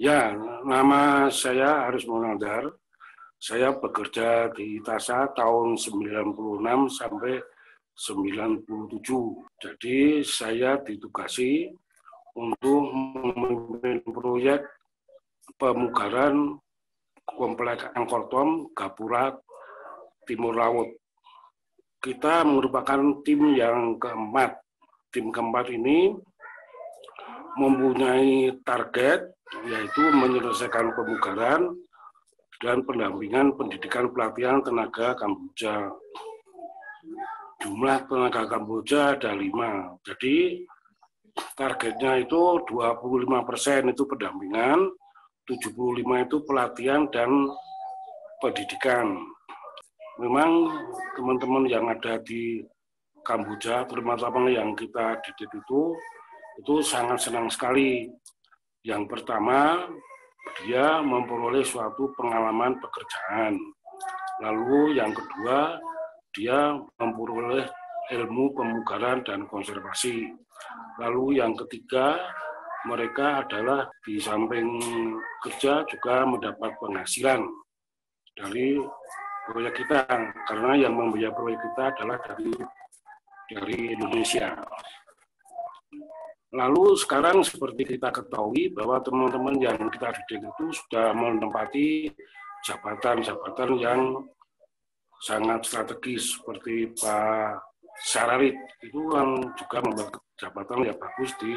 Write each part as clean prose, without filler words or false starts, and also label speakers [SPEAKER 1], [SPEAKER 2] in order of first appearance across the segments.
[SPEAKER 1] Ya, nama saya Aris Monandar. Saya bekerja di ITASA tahun 96 sampai 97. Jadi saya ditugasi untuk memimpin proyek pemugaran Komplek Angkor Thom Gapura Timur Laut. Kita merupakan tim yang keempat. Tim keempat ini mempunyai target yaitu menyelesaikan pemugaran dan pendampingan pendidikan pelatihan tenaga Kamboja. Jumlah tenaga Kamboja ada 5. Jadi targetnya itu 25% itu pendampingan, 75% itu pelatihan dan pendidikan. Memang teman-teman yang ada di Kamboja, terutama yang kita didik itu sangat senang sekali. Yang pertama, dia memperoleh suatu pengalaman pekerjaan. Lalu yang kedua, dia memperoleh ilmu pemugaran dan konservasi. Lalu yang ketiga, mereka adalah di samping kerja juga mendapat penghasilan dari proyek kita, karena yang membiayai proyek kita adalah dari Indonesia. Lalu sekarang seperti kita ketahui bahwa teman-teman yang kita didik itu sudah menempati jabatan-jabatan yang sangat strategis seperti Pak Sararit itu kan juga membuat jabatan yang bagus di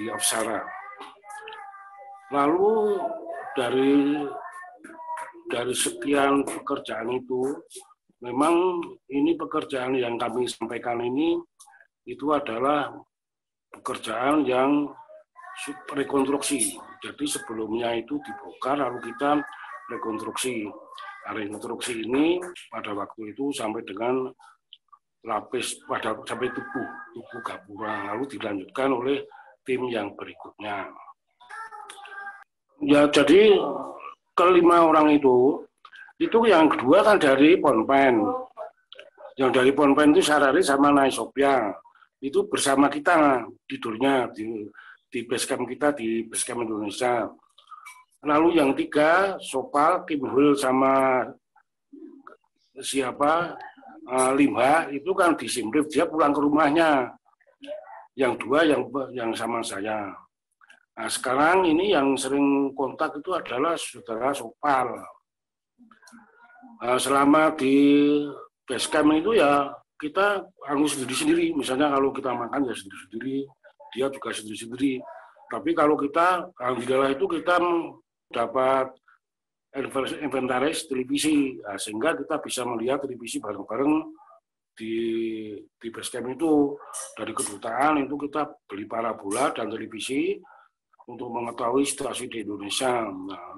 [SPEAKER 1] Apsara. Lalu dari sekian pekerjaan itu, memang ini pekerjaan yang kami sampaikan ini itu adalah pekerjaan yang rekonstruksi. Jadi sebelumnya itu dibongkar lalu kita rekonstruksi. Nah, rekonstruksi ini pada waktu itu sampai dengan lapis sampai tubuh Gapura, lalu dilanjutkan oleh tim yang berikutnya. Ya, jadi kelima orang itu yang kedua kan dari Ponpen. Yang dari Ponpen itu Sarari sama Naisopya. Itu bersama kita tidurnya di basecamp kita di basecamp Indonesia. Lalu yang tiga, Sopal, Kim Hul sama Limha itu kan di Simrif, dia pulang ke rumahnya. Yang dua yang sama saya. Nah, sekarang ini yang sering kontak itu adalah saudara Sopal. Selama di basecamp itu ya kita harus sendiri-sendiri. Misalnya kalau kita makan ya sendiri-sendiri, dia juga sendiri-sendiri. Tapi kalau kita, alhamdulillah itu kita dapat inventaris televisi, nah, sehingga kita bisa melihat televisi bareng-bareng di basecamp itu. Dari kedutaan itu kita beli parabola dan televisi untuk mengetahui situasi di Indonesia. Nah,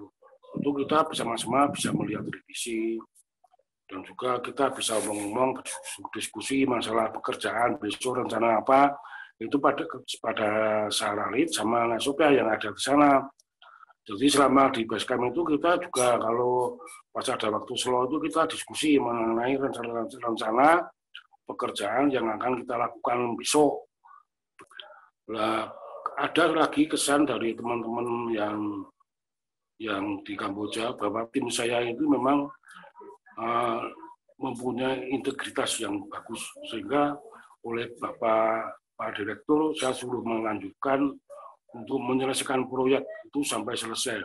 [SPEAKER 1] itu kita bersama-sama bisa melihat televisi. Dan juga kita bisa ngomong diskusi masalah pekerjaan besok rencana apa itu pada Saralit sama Nasopya yang ada di sana. Jadi selama di basecamp itu kita juga kalau pas ada waktu slow itu kita diskusi mengenai rencana pekerjaan yang akan kita lakukan besok. Nah, ada lagi kesan dari teman-teman yang di Kamboja bahwa tim saya itu memang mempunyai integritas yang bagus, sehingga oleh Pak Direktur saya suruh melanjutkan untuk menyelesaikan proyek itu sampai selesai.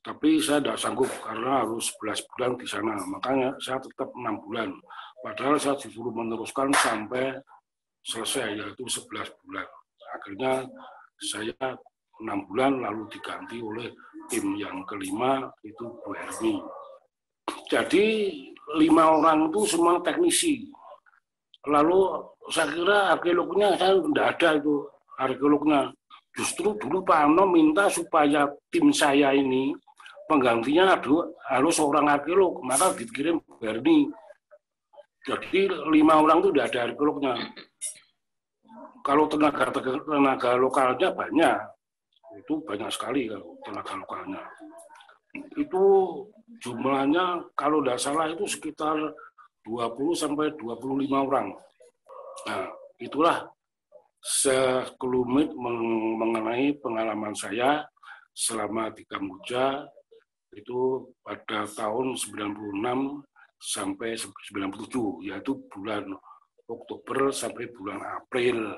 [SPEAKER 1] Tapi saya tidak sanggup karena harus 11 bulan di sana, makanya saya tetap 6 bulan. Padahal saya disuruh meneruskan sampai selesai, yaitu 11 bulan. Akhirnya saya 6 bulan lalu diganti oleh tim yang kelima, itu Bu Hermi. Jadi 5 orang itu semua teknisi. Lalu saya kira arkeolognya saya tidak ada itu arkeolognya. Justru dulu Pak Ano minta supaya tim saya ini penggantinya harus seorang arkeolog, maka dikirim Berni. Jadi 5 orang itu tidak ada arkeolognya. Kalau tenaga lokalnya banyak, itu banyak sekali kalau tenaga lokalnya. Itu jumlahnya kalau tidak salah itu sekitar 20 sampai 25 orang. Nah, itulah sekelumit mengenai pengalaman saya selama di Kamboja itu pada tahun 96 sampai 97, yaitu bulan Oktober sampai bulan April.